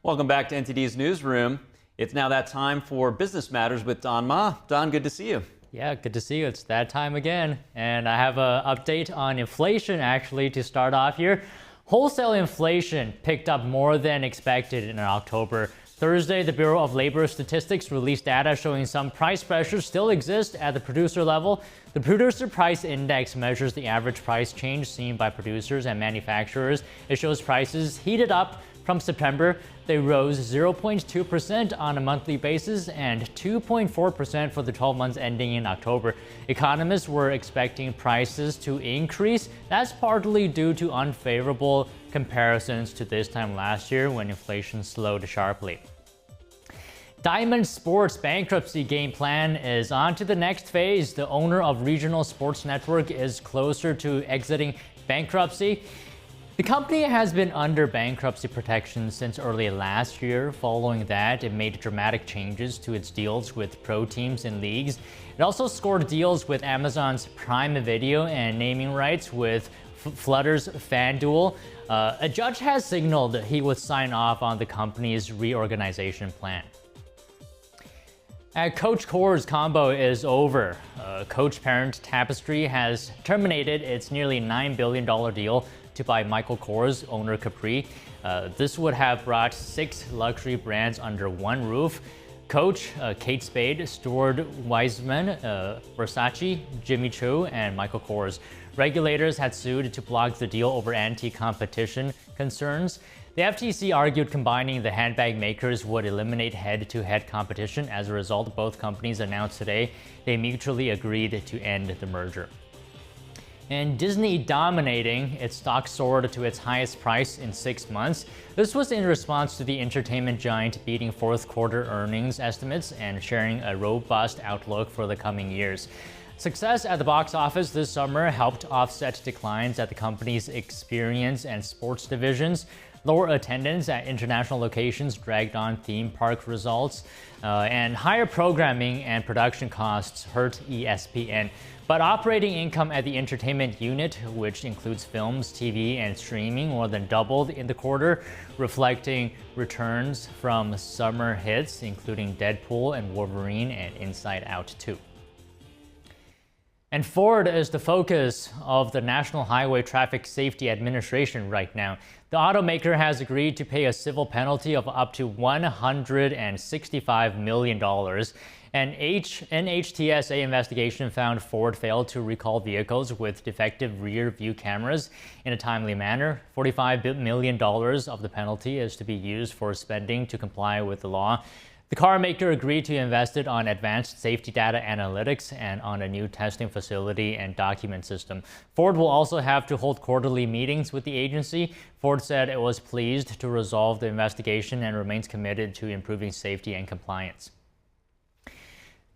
Welcome back to NTD's Newsroom. It's now that time for Business Matters with Don Ma. Don, good to see you. Yeah, good to see you. It's that time again. And I have an update on inflation actually to start off here. Wholesale inflation picked up more than expected in October. Thursday, the Bureau of Labor Statistics released data showing some price pressures still exist at the producer level. The Producer Price Index measures the average price change seen by producers and manufacturers. It shows prices heated up from September. They rose 0.2% on a monthly basis and 2.4% for the 12 months ending in October. Economists were expecting prices to increase. That's partly due to unfavorable comparisons to this time last year when inflation slowed sharply. Diamond Sports' bankruptcy game plan is on to the next phase. The owner of Regional Sports Network is closer to exiting bankruptcy. The company has been under bankruptcy protection since early last year. Following that, it made dramatic changes to its deals with pro teams and leagues. It also scored deals with Amazon's Prime Video and naming rights with Flutter's FanDuel. A judge has signaled he would sign off on the company's reorganization plan. At Coach Kors combo is over. Coach parent Tapestry has terminated its nearly $9 billion deal to buy Michael Kors, owner Capri. This would have brought 6 luxury brands under one roof. Coach, Kate Spade, Stuart Weitzman, Versace, Jimmy Choo, and Michael Kors. Regulators had sued to block the deal over anti-competition concerns. The FTC argued combining the handbag makers would eliminate head-to-head competition. As a result, both companies announced today they mutually agreed to end the merger. And Disney dominating, its stock soared to its highest price in 6 months. This was in response to the entertainment giant beating fourth quarter earnings estimates and sharing a robust outlook for the coming years. Success at the box office this summer helped offset declines at the company's experience and sports divisions. Lower attendance at international locations dragged on theme park results, and higher programming and production costs hurt ESPN. But operating income at the entertainment unit, which includes films, TV, and streaming, more than doubled in the quarter, reflecting returns from summer hits, including Deadpool and Wolverine and Inside Out 2. And Ford is the focus of the National Highway Traffic Safety Administration right now. The automaker has agreed to pay a civil penalty of up to $165 million. An NHTSA investigation found Ford failed to recall vehicles with defective rear view cameras in a timely manner. $45 million of the penalty is to be used for spending to comply with the law. The car maker agreed to invest it on advanced safety data analytics and on a new testing facility and document system. Ford will also have to hold quarterly meetings with the agency. Ford said it was pleased to resolve the investigation and remains committed to improving safety and compliance.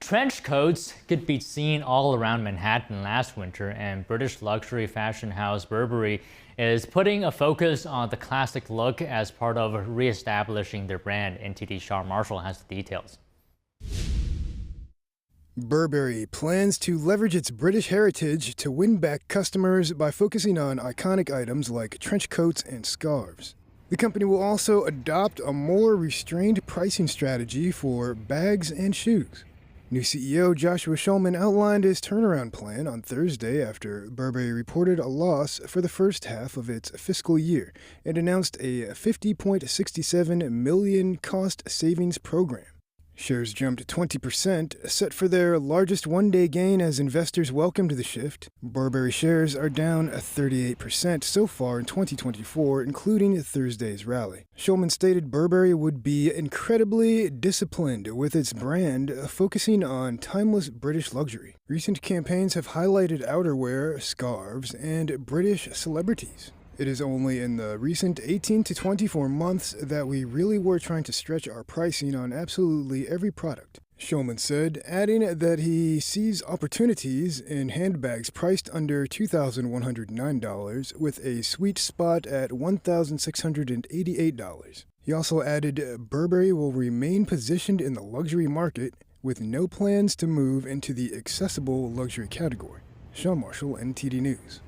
Trench coats could be seen all around Manhattan last winter, and British luxury fashion house Burberry is putting a focus on the classic look as part of re-establishing their brand. NTD's Sean Marshall has the details. Burberry plans to leverage its British heritage to win back customers by focusing on iconic items like trench coats and scarves. The company will also adopt a more restrained pricing strategy for bags and shoes. New CEO Joshua Schulman outlined his turnaround plan on Thursday after Burberry reported a loss for the first half of its fiscal year and announced a $50.67 million cost savings program. Shares jumped 20%, set for their largest one-day gain as investors welcomed the shift. Burberry shares are down 38% so far in 2024, including Thursday's rally. Schulman stated Burberry would be incredibly disciplined with its brand, focusing on timeless British luxury. Recent campaigns have highlighted outerwear, scarves, and British celebrities. It is only in the recent 18 to 24 months that we really were trying to stretch our pricing on absolutely every product, Schulman said, adding that he sees opportunities in handbags priced under $2,109 with a sweet spot at $1,688. He also added Burberry will remain positioned in the luxury market with no plans to move into the accessible luxury category. Sean Marshall, NTD News.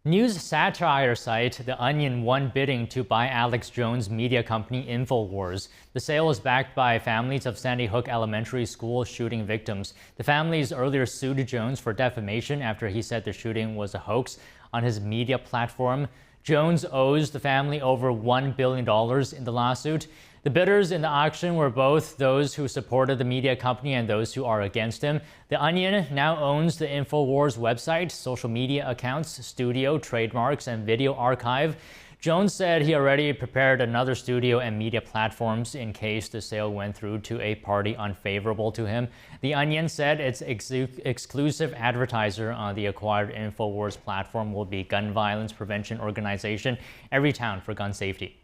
News satire site The Onion won bidding to buy Alex Jones' media company Infowars. The sale is backed by families of Sandy Hook Elementary School shooting victims. The families earlier sued Jones for defamation after he said the shooting was a hoax on his media platform. Jones owes the family over $1 billion in the lawsuit. The bidders in the auction were both those who supported the media company and those who are against him. The Onion now owns the Infowars website, social media accounts, studio, trademarks, and video archive. Jones said he already prepared another studio and media platforms in case the sale went through to a party unfavorable to him. The Onion said its exclusive advertiser on the acquired Infowars platform will be gun violence prevention organization Everytown for Gun Safety.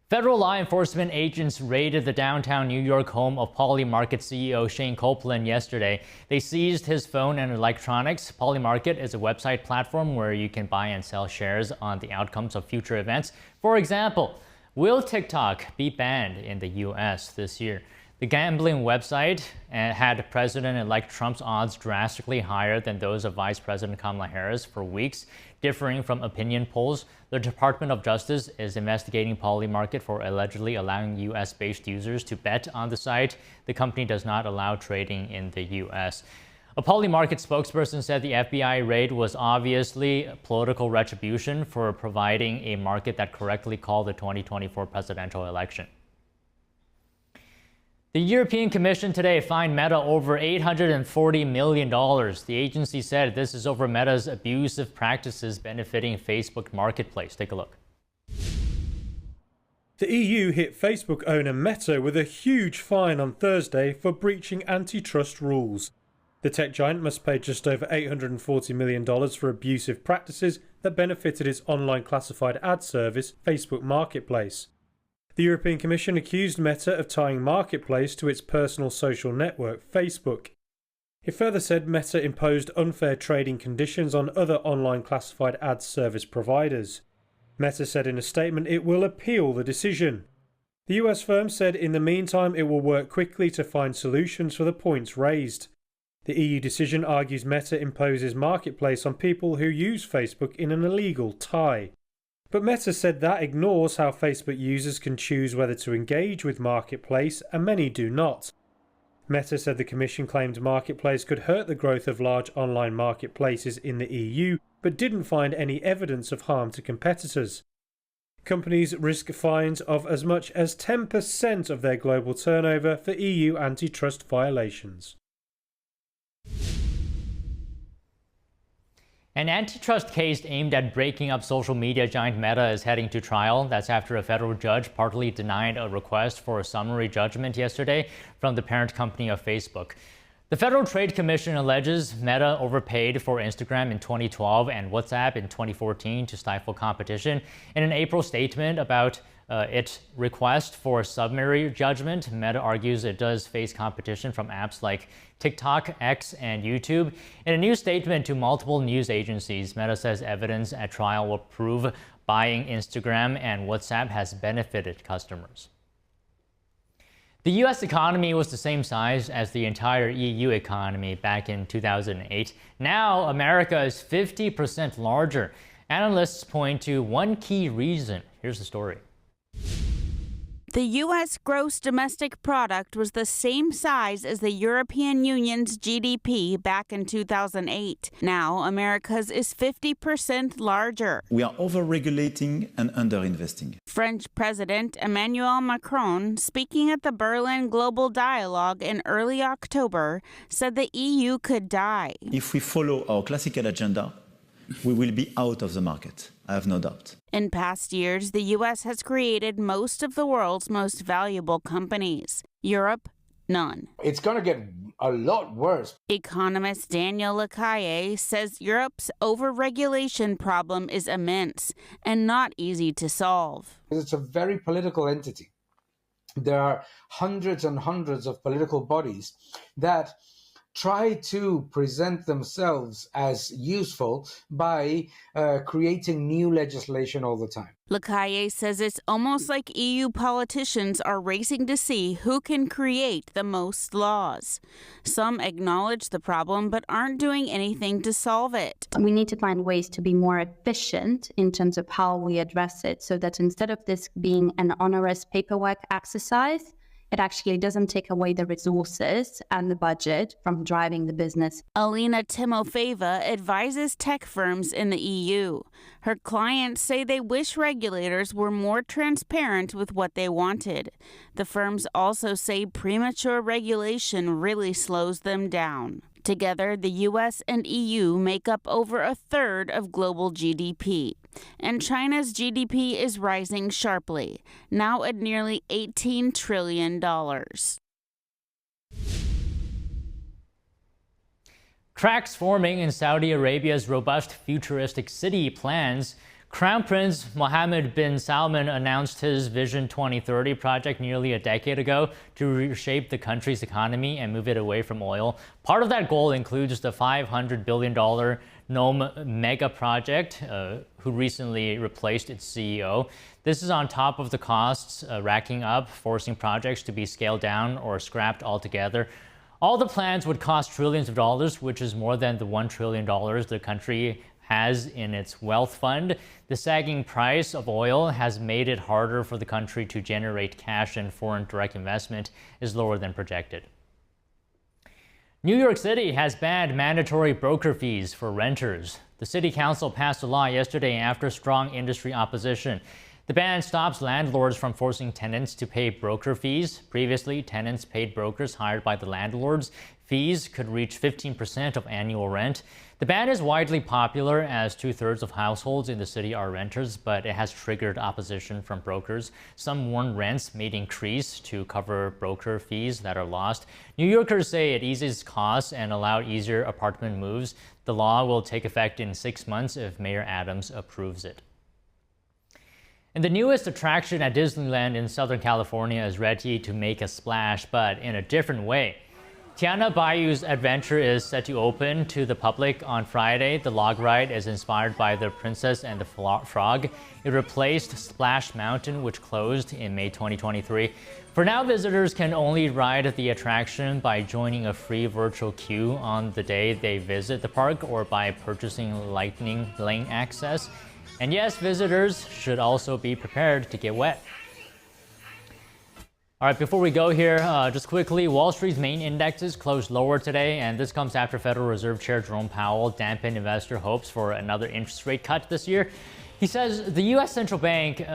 Federal law enforcement agents raided the downtown New York home of Poly Market CEO Shane Copeland yesterday. They seized his phone and electronics. Poly Market is a website platform where you can buy and sell shares on the outcomes of future events. For example, will TikTok be banned in the U.S. this year? The gambling website had President-elect Trump's odds drastically higher than those of Vice President Kamala Harris for weeks, differing from opinion polls. The Department of Justice is investigating Poly Market for allegedly allowing U.S.-based users to bet on the site. The company does not allow trading in the U.S. A Poly Market spokesperson said the FBI raid was obviously political retribution for providing a market that correctly called the 2024 presidential election. The European Commission today fined Meta over $840 million. The agency said this is over Meta's abusive practices benefiting Facebook Marketplace. Take a look. The EU hit Facebook owner Meta with a huge fine on Thursday for breaching antitrust rules. The tech giant must pay just over $840 million for abusive practices that benefited its online classified ad service, Facebook Marketplace. The European Commission accused Meta of tying Marketplace to its personal social network, Facebook. It further said Meta imposed unfair trading conditions on other online classified ad service providers. Meta said in a statement it will appeal the decision. The US firm said in the meantime it will work quickly to find solutions for the points raised. The EU decision argues Meta imposes Marketplace on people who use Facebook in an illegal tie. But Meta said that ignores how Facebook users can choose whether to engage with Marketplace, and many do not. Meta said the Commission claimed Marketplace could hurt the growth of large online marketplaces in the EU, but didn't find any evidence of harm to competitors. Companies risk fines of as much as 10% of their global turnover for EU antitrust violations. An antitrust case aimed at breaking up social media giant Meta is heading to trial. That's after a federal judge partly denied a request for a summary judgment yesterday from the parent company of Facebook. The Federal Trade Commission alleges Meta overpaid for Instagram in 2012 and WhatsApp in 2014 to stifle competition. In an April statement about its request for summary judgment, Meta argues it does face competition from apps like TikTok, X, and YouTube. In a new statement to multiple news agencies, Meta says evidence at trial will prove buying Instagram and WhatsApp has benefited customers. The U.S. economy was the same size as the entire EU economy back in 2008. Now, America is 50% larger. Analysts point to one key reason. Here's the story. The U.S. gross domestic product was the same size as the European Union's GDP back in 2008. Now, America's is 50% larger. We are over-regulating and under-investing. French President Emmanuel Macron, speaking at the Berlin Global Dialogue in early October, said the EU could die. If we follow our classical agenda, we will be out of the market. I have no doubt. In past years, the U.S. has created most of the world's most valuable companies. Europe, none. It's going to get a lot worse. Economist Daniel Lacaille says Europe's overregulation problem is immense and not easy to solve. It's a very political entity. There are hundreds and hundreds of political bodies that try to present themselves as useful by creating new legislation all the time. Lacaille says it's almost like EU politicians are racing to see who can create the most laws. Some acknowledge the problem but aren't doing anything to solve it. We need to find ways to be more efficient in terms of how we address it, so that instead of this being an onerous paperwork exercise, it actually doesn't take away the resources and the budget from driving the business. Alina Timofeeva advises tech firms in the EU. Her clients say they wish regulators were more transparent with what they wanted. The firms also say premature regulation really slows them down. Together, the U.S. and EU make up over a third of global GDP. And China's GDP is rising sharply, now at nearly $18 trillion. Cracks forming in Saudi Arabia's robust futuristic city plans. Crown Prince Mohammed bin Salman announced his Vision 2030 project nearly a decade ago to reshape the country's economy and move it away from oil. Part of that goal includes the $500 billion Nome mega project, who recently replaced its CEO. This is on top of the costs racking up, forcing projects to be scaled down or scrapped altogether. All the plans would cost trillions of dollars, which is more than the $1 trillion the country has in its wealth fund. The sagging price of oil has made it harder for the country to generate cash, and foreign direct investment is lower than projected. New York City has banned mandatory broker fees for renters. The city council passed a law yesterday after strong industry opposition. The ban stops landlords from forcing tenants to pay broker fees. Previously, tenants paid brokers hired by the landlords. Fees could reach 15% of annual rent. The ban is widely popular as 2/3 of households in the city are renters, but it has triggered opposition from brokers. Some warn rents may increase to cover broker fees that are lost. New Yorkers say it eases costs and allow easier apartment moves. The law will take effect in 6 months if Mayor Adams approves it. And the newest attraction at Disneyland in Southern California is ready to make a splash, but in a different way. Tiana Bayous Adventure is set to open to the public on Friday. The log ride is inspired by The Princess and the Frog. It replaced Splash Mountain, which closed in May 2023. For now, visitors can only ride the attraction by joining a free virtual queue on the day they visit the park or by purchasing Lightning Lane access. And yes, visitors should also be prepared to get wet. All right, before we go here, just quickly, Wall Street's main indexes closed lower today, and this comes after Federal Reserve Chair Jerome Powell dampened investor hopes for another interest rate cut this year. He says the U.S. Central Bank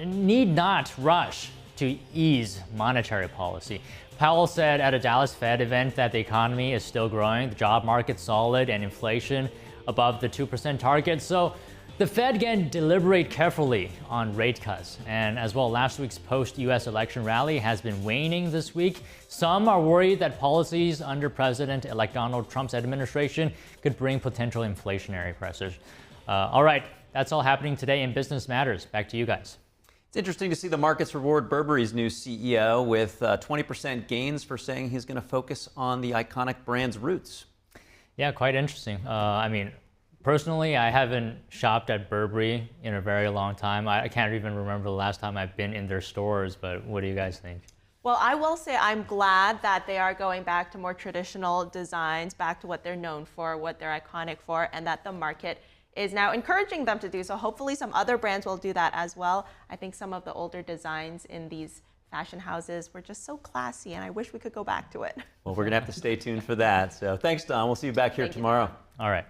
need not rush to ease monetary policy. Powell said at a Dallas Fed event that the economy is still growing, the job market solid, and inflation above the 2% target. So the Fed can deliberate carefully on rate cuts. And as well, last week's post-U.S. election rally has been waning this week. Some are worried that policies under President-elect Donald Trump's administration could bring potential inflationary pressures. All right, that's all happening today in Business Matters. Back to you guys. It's interesting to see the markets reward Burberry's new CEO with 20% gains for saying he's going to focus on the iconic brand's roots. Yeah, quite interesting. Personally, I haven't shopped at Burberry in a very long time. I can't even remember the last time I've been in their stores, but what do you guys think? Well, I will say I'm glad that they are going back to more traditional designs, back to what they're known for, what they're iconic for, and that the market is now encouraging them to do so. Hopefully some other brands will do that as well. I think some of the older designs in these fashion houses were just so classy, and I wish we could go back to it. Well, we're going to have to stay tuned for that. So thanks, Don. We'll see you back here tomorrow. All right.